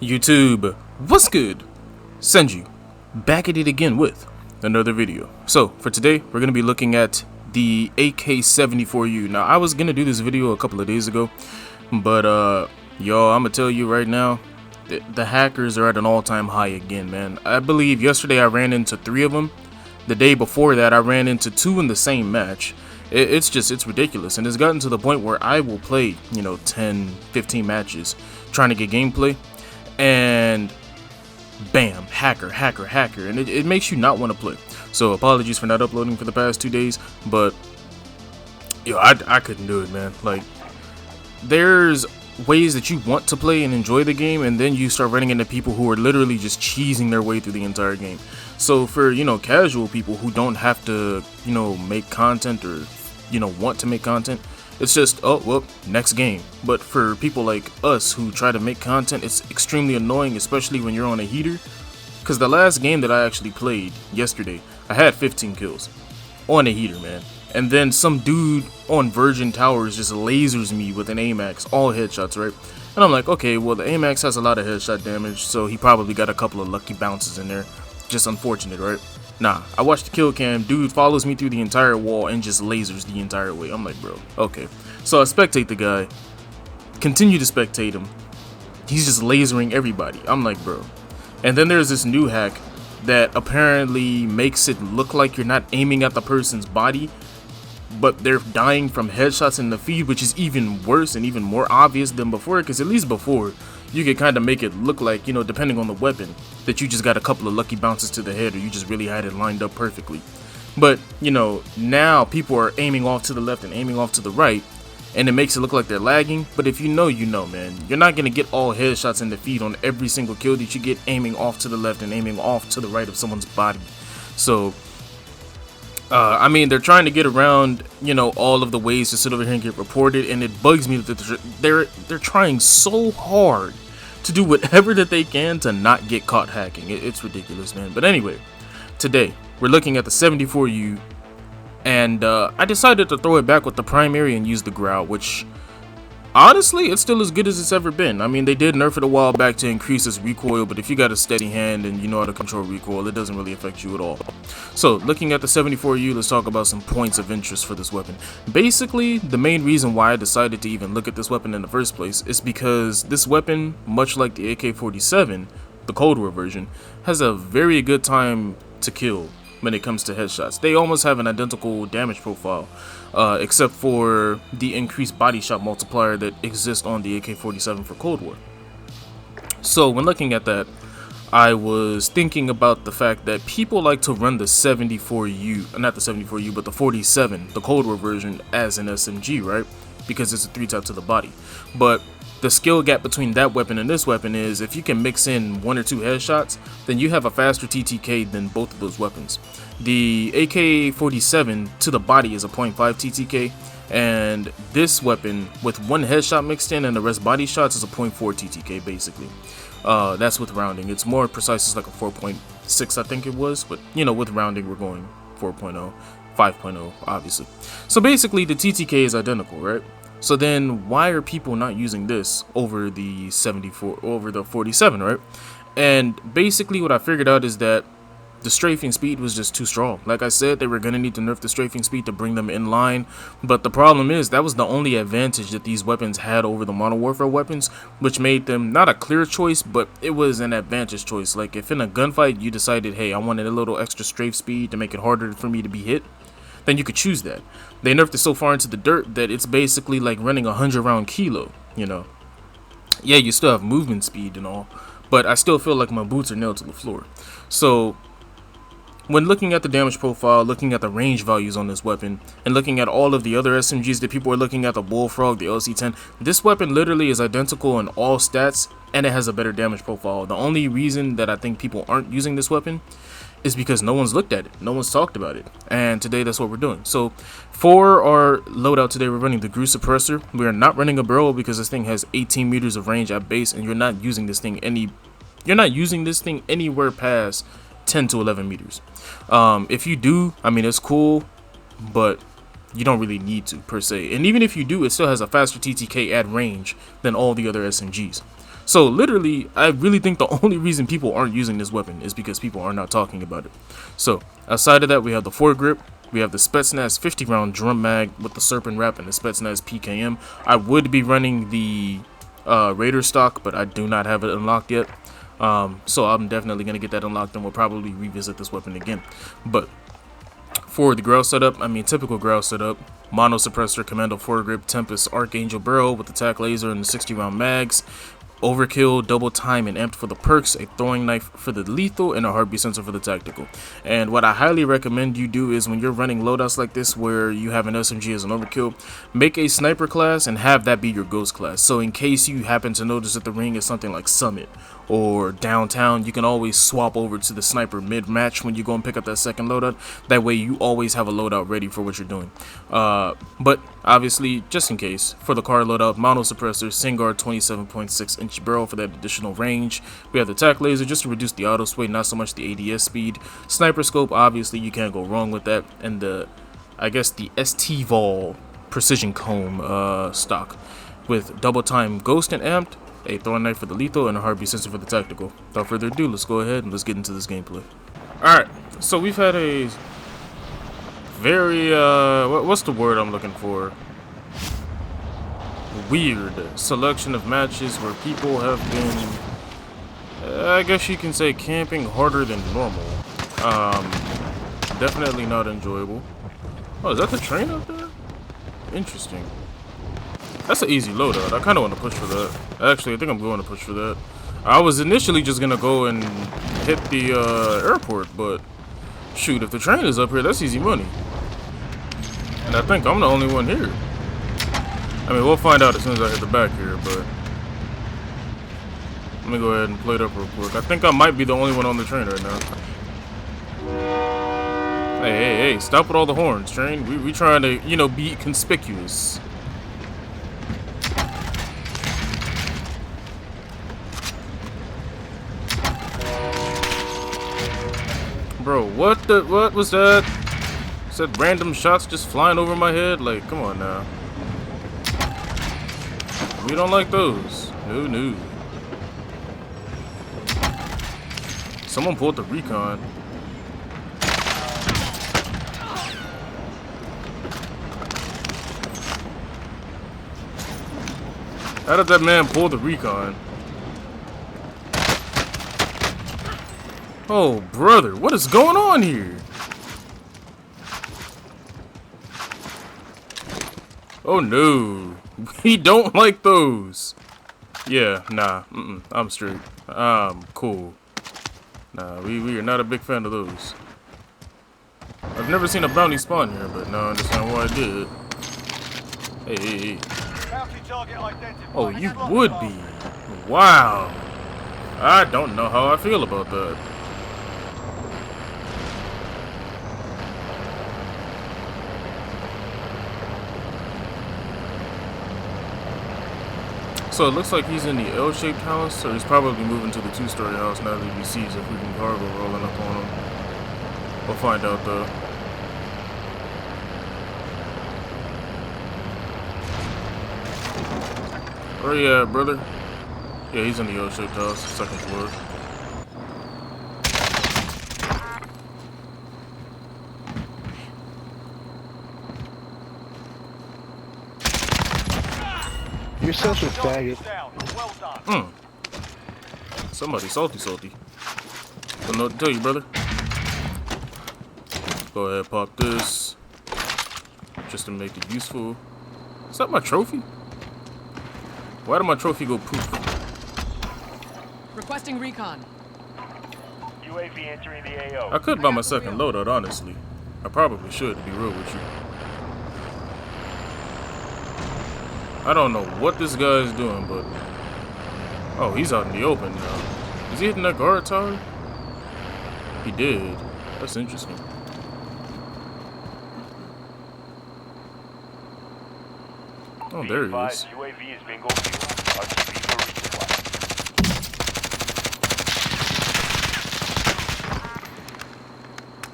YouTube, what's good? Senju, back at it again with another video. So, for today, we're going to be looking at the AK74u. Now, I was going to do this video a couple of days ago, but, y'all, I'm going to tell you right now, the hackers are at an all-time high again, man. I believe yesterday I ran into 3 of them. The day before that, I ran into 2 in the same match. It's ridiculous, and it's gotten to the point where I will play, 10, 15 matches trying to get gameplay. And bam, hacker, and it makes you not want to play. So apologies for not uploading for the past 2 days, but I couldn't do it, man. Like, there's ways that you want to play and enjoy the game, and then you start running into people who are literally just cheesing their way through the entire game. So for casual people who don't have to make content or want to make content, it's just, oh, well, next game. But for people like us who try to make content, it's extremely annoying, especially when you're on a heater. Because the last game that I actually played yesterday, I had 15 kills on a heater, man. And then some dude on Virgin Towers just lasers me with an AMAX, all headshots, right? And I'm like, okay, well, the AMAX has a lot of headshot damage, so he probably got a couple of lucky bounces in there. Just unfortunate, right? Nah, I watched the kill cam, dude follows me through the entire wall and just lasers the entire way. I'm like, bro, okay. So I spectate the guy, continue to spectate him. He's just lasering everybody. I'm like, bro. And then there's this new hack that apparently makes it look like you're not aiming at the person's body, but they're dying from headshots in the feed, which is even worse and even more obvious than before, because at least before, you could kind of make it look like, depending on the weapon, that you just got a couple of lucky bounces to the head, or you just really had it lined up perfectly. But, now people are aiming off to the left and aiming off to the right, and it makes it look like they're lagging. But if you know, man. You're not going to get all headshots in the feed on every single kill that you get aiming off to the left and aiming off to the right of someone's body. So, I mean, they're trying to get around, all of the ways to sit over here and get reported, and it bugs me that they're trying so hard to do whatever that they can to not get caught hacking. It's ridiculous, man. But anyway, today we're looking at the 74u, and I decided to throw it back with the primary and use the growl, which honestly, it's still as good as it's ever been. I mean, they did nerf it a while back to increase its recoil, but if you got a steady hand and you know how to control recoil, it doesn't really affect you at all. So, looking at the 74u, let's talk about some points of interest for this weapon. Basically, the main reason why I decided to even look at this weapon in the first place is because this weapon, much like the AK-47, the Cold War version, has a very good time to kill when it comes to headshots. They almost have an identical damage profile, except for the increased body shot multiplier that exists on the AK-47 for Cold War. So when looking at that, I was thinking about the fact that people like to run the 74u, not the 74u, but the 47, the Cold War version, as an SMG, right? Because it's a 3-tap to the body. But the skill gap between that weapon and this weapon is if you can mix in 1 or 2 headshots, then you have a faster TTK than both of those weapons. The AK-47 to the body is a 0.5 TTK, and this weapon with 1 headshot mixed in and the rest body shots is a 0.4 TTK basically. That's with rounding. It's more precise, it's like a 4.6 I think it was, but with rounding we're going 4.0, 5.0 obviously. So basically the TTK is identical, right? So then why are people not using this over the 47, right? And basically what I figured out is that the strafing speed was just too strong. Like I said, they were going to need to nerf the strafing speed to bring them in line. But the problem is that was the only advantage that these weapons had over the Modern Warfare weapons, which made them not a clear choice, but it was an advantage choice. Like if in a gunfight you decided, hey, I wanted a little extra strafe speed to make it harder for me to be hit, then you could choose that. They nerfed it so far into the dirt that it's basically like running a 100-round kilo, Yeah, you still have movement speed and all, but I still feel like my boots are nailed to the floor. So when looking at the damage profile, looking at the range values on this weapon, and looking at all of the other SMGs that people are looking at, the Bullfrog, the LC-10, this weapon literally is identical in all stats, and it has a better damage profile. The only reason that I think people aren't using this weapon is because no one's looked at it, no one's talked about it, and today that's what we're doing. So for our loadout today, we're running the Grew Suppressor. We are not running a barrel because this thing has 18 meters of range at base, and you're not using this thing anywhere past 10 to 11 meters. If you do, I mean, it's cool, but you don't really need to per se. And even if you do, it still has a faster TTK at range than all the other SMGs. So literally, I really think the only reason people aren't using this weapon is because people are not talking about it. So outside of that, we have the foregrip. We have the Spetsnaz 50 round drum mag with the Serpent Wrap and the Spetsnaz PKM. I would be running the Raider stock, but I do not have it unlocked yet. So I'm definitely going to get that unlocked, and we'll probably revisit this weapon again. But for the growl setup, I mean typical growl setup, mono suppressor, commando foregrip, Tempest Archangel barrel with attack laser and the 60 round mags, overkill, double time and amped for the perks, a throwing knife for the lethal, and a heartbeat sensor for the tactical. And what I highly recommend you do is when you're running loadouts like this where you have an SMG as an overkill, make a sniper class and have that be your ghost class. So in case you happen to notice that the ring is something like Summit or Downtown, you can always swap over to the sniper mid-match when you go and pick up that second loadout. That way you always have a loadout ready for what you're doing. But obviously, just in case, for the car loadout, mono suppressor, Singuard 27.6 inch barrel for that additional range. We have the tac laser just to reduce the auto sway, not so much the ADS speed. Sniper scope, obviously you can't go wrong with that. And the, I guess the ST-Vol precision comb stock with double time ghost and amped, a throwing knife for the lethal, and a heartbeat sensor for the tactical. Without further ado, let's go ahead and let's get into this gameplay. Alright, so we've had a very, what's the word I'm looking for? Weird selection of matches where people have been, I guess you can say, camping harder than normal. Definitely not enjoyable. Oh, is that the train up there? Interesting. That's an easy loadout. I kind of want to push for that. Actually, I think I'm going to push for that. I was initially just going to go and hit the airport, but shoot, if the train is up here, that's easy money. And I think I'm the only one here. I mean, we'll find out as soon as I hit the back here, but let me go ahead and play it up real quick. I think I might be the only one on the train right now. Hey, stop with all the horns, train. We trying to, you know, be conspicuous. Bro, what was that? Said random shots just flying over my head? Like, come on now. We don't like those. No. Someone pulled the recon. How did that man pull the recon? Oh, brother, what is going on here? Oh, no. We don't like those. Yeah, nah. I'm straight. I'm cool. Nah, we are not a big fan of those. I've never seen a bounty spawn here, but now I understand why I did. Hey. Oh, you would be. Wow. I don't know how I feel about that. So it looks like he's in the L-shaped house, so he's probably moving to the two-story house now that he sees a freaking cargo rolling up on him. We'll find out though. Where you at, brother? Yeah, he's in the L-shaped house, second floor. You're such a faggot. Somebody salty. Don't know what to tell you, brother. Go ahead, pop this. Just to make it useful. Is that my trophy? Why did my trophy go poof? Requesting recon. UAV entering the AO. I could buy my second loadout, honestly. I probably should, to be real with you. I don't know what this guy is doing, but... Oh, he's out in the open now. Is he hitting that guard tower? He did. That's interesting. Oh, there he is. UAV is bingo fuel. RTB for resupply.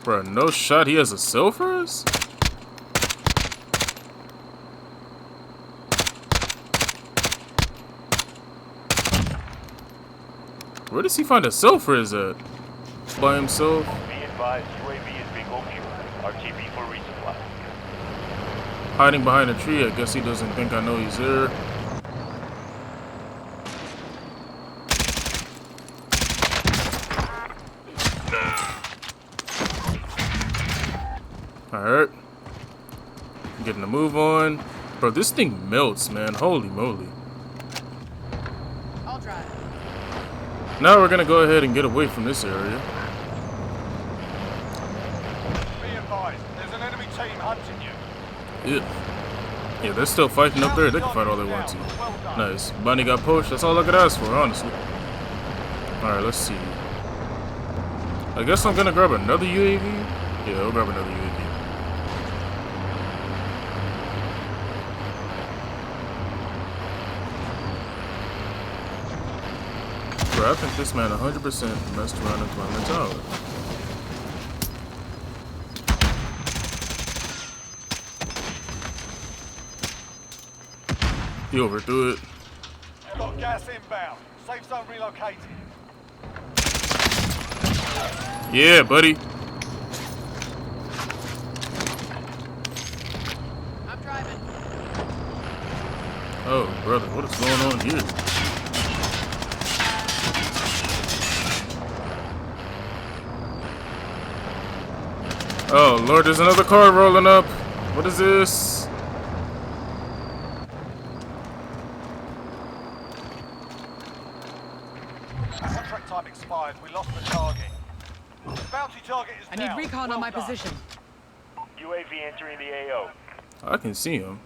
Bruh, no shot. He has a cell for us? Where does he find a self-res at? By himself? Be advised, UAV is bingo fuel. RTB for resupply. Hiding behind a tree. I guess he doesn't think I know he's there. Alright. Getting the move on. Bro, this thing melts, man. Holy moly. I'll drive. Now we're gonna go ahead and get away from this area. Be advised, there's an enemy team hunting you. Yeah, they're still fighting up there. They can fight all they want to. Nice. Bunny got poached. That's all I could ask for, honestly. Alright, let's see. I guess I'm gonna grab another UAV. Yeah, I'll grab another UAV. Bro, I think this man 100% messed around and climbed the tower. He overthrew it. Got gas inbound. Safe zone relocated. Yeah, buddy. I'm driving. Oh, brother, what is going on here? Oh, Lord, there's another car rolling up. What is this? Contract time expired. We lost the target. Bounty target is I need recon on my position. UAV entering the AO. I can see him.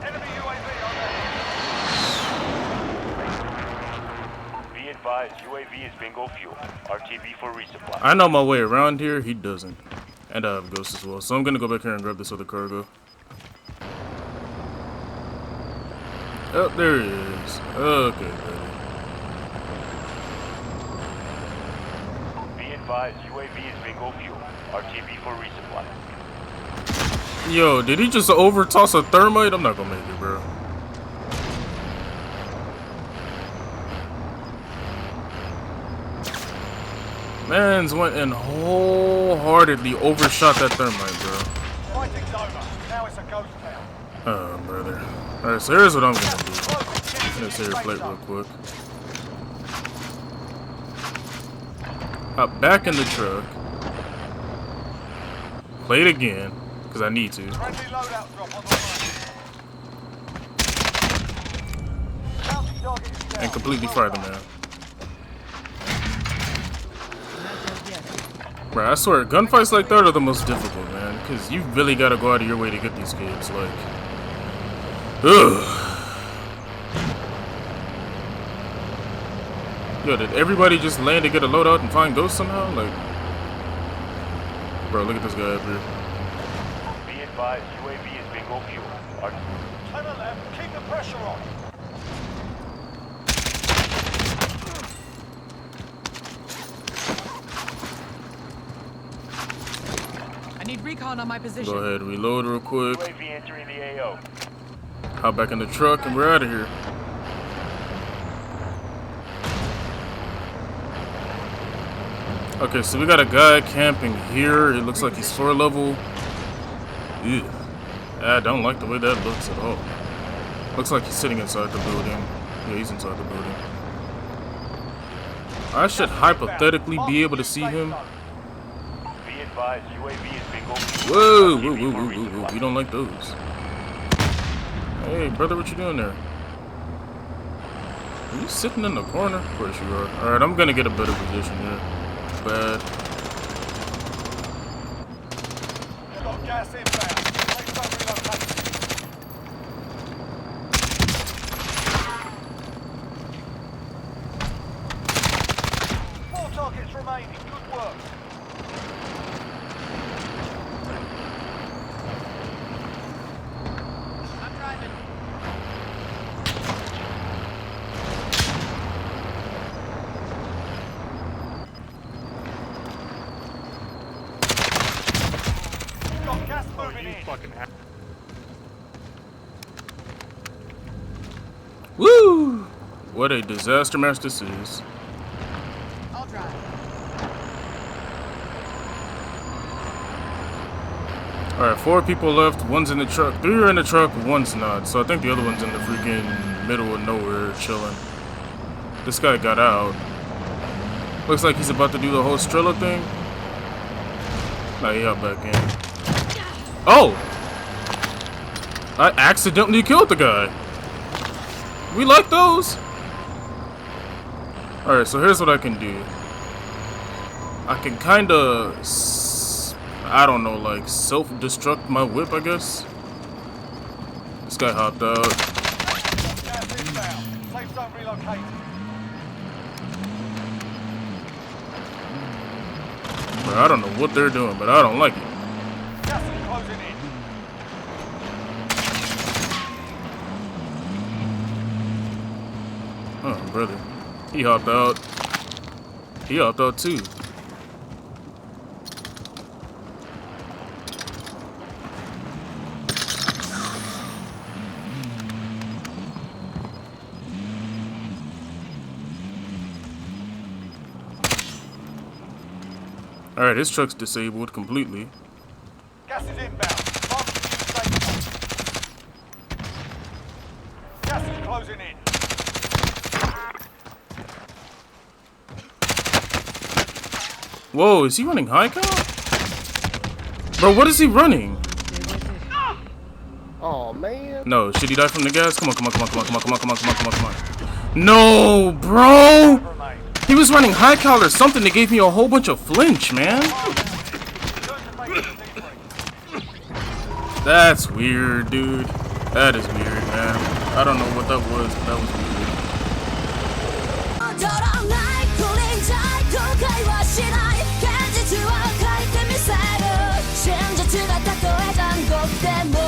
Enemy UAV on there. Be advised, UAV is bingo fuel. RTB for resupply. I know my way around here. He doesn't. And I have ghosts as well. So I'm going to go back here and grab this other cargo. Oh, there he is. Okay, buddy. Be advised, UAV is bingo fuel. RTB for resupply. Yo, did he just over toss a thermite? I'm not going to make it, bro. Mans went and wholeheartedly overshot that thermite, bro. Fighting's over. Now it's a ghost town. Oh, brother. Alright, so here's what I'm gonna do. I'm gonna say your plate real quick. Hop back in the truck. Play it again, because I need to. Friendly loadout drop on the right. Bounty target is down. And completely fry the man. Bro, I swear, gunfights like that are the most difficult, man. Because you really gotta go out of your way to get these kids. Like, ugh. Yo, did everybody just land to get a loadout and find ghosts somehow? Like, bro, look at this guy up here. Be advised, UAV is bingo fuel. Turn on left, keep the pressure on. I need recon on my position. Go ahead, reload real quick. UAV entering the AO. Hop back in the truck and we're out of here. Okay, so we got a guy camping here. It looks like he's floor level. Ew. I don't like the way that looks at all. Looks like he's sitting inside the building. Yeah, he's inside the building. I should hypothetically be able to see him. Be advised, UAV is bingo fuel. Whoa, whoa, whoa, whoa, whoa, whoa. We don't like those. Hey, brother, what you doing there? Are you sitting in the corner? Of course you are. Alright, I'm gonna get a better position here. Bad. Got gas inbound. Safe zone relocated. Four targets remaining. Good work. I'm driving. fucking ass. Woo! What a disaster match this is. I'll drive. Alright, 4 people left. One's in the truck. 3 are in the truck, one's not. So I think the other one's in the freaking middle of nowhere chilling. This guy got out. Looks like he's about to do the whole Strela thing. Nah, he hopped back in. Oh! I accidentally killed the guy. We like those. Alright, so here's what I can do. I can kinda, I don't know, like self-destruct my whip, I guess. This guy hopped out. Gas inbound. Safe zone relocated. Bro, I don't know what they're doing, but I don't like it. Gas is closing in. Oh, brother. He hopped out. He hopped out too. Alright, his truck's disabled completely. Gas is inbound. Mark the safe zone. Gas is closing in. Whoa, is he running high cal? Bro, what is he running? Oh man. No, should he die from the gas? Come on, come on, come on, come on, come on, come on, come on, come on, come on, come on. No, bro! Remain. He was running high cal or something that gave me a whole bunch of flinch, man. That's weird, dude. That is weird, man. I don't know what that was, but that was weird. 戻らないこれ以上後悔はしない現実を書いてみせる真実がたとえ残酷でも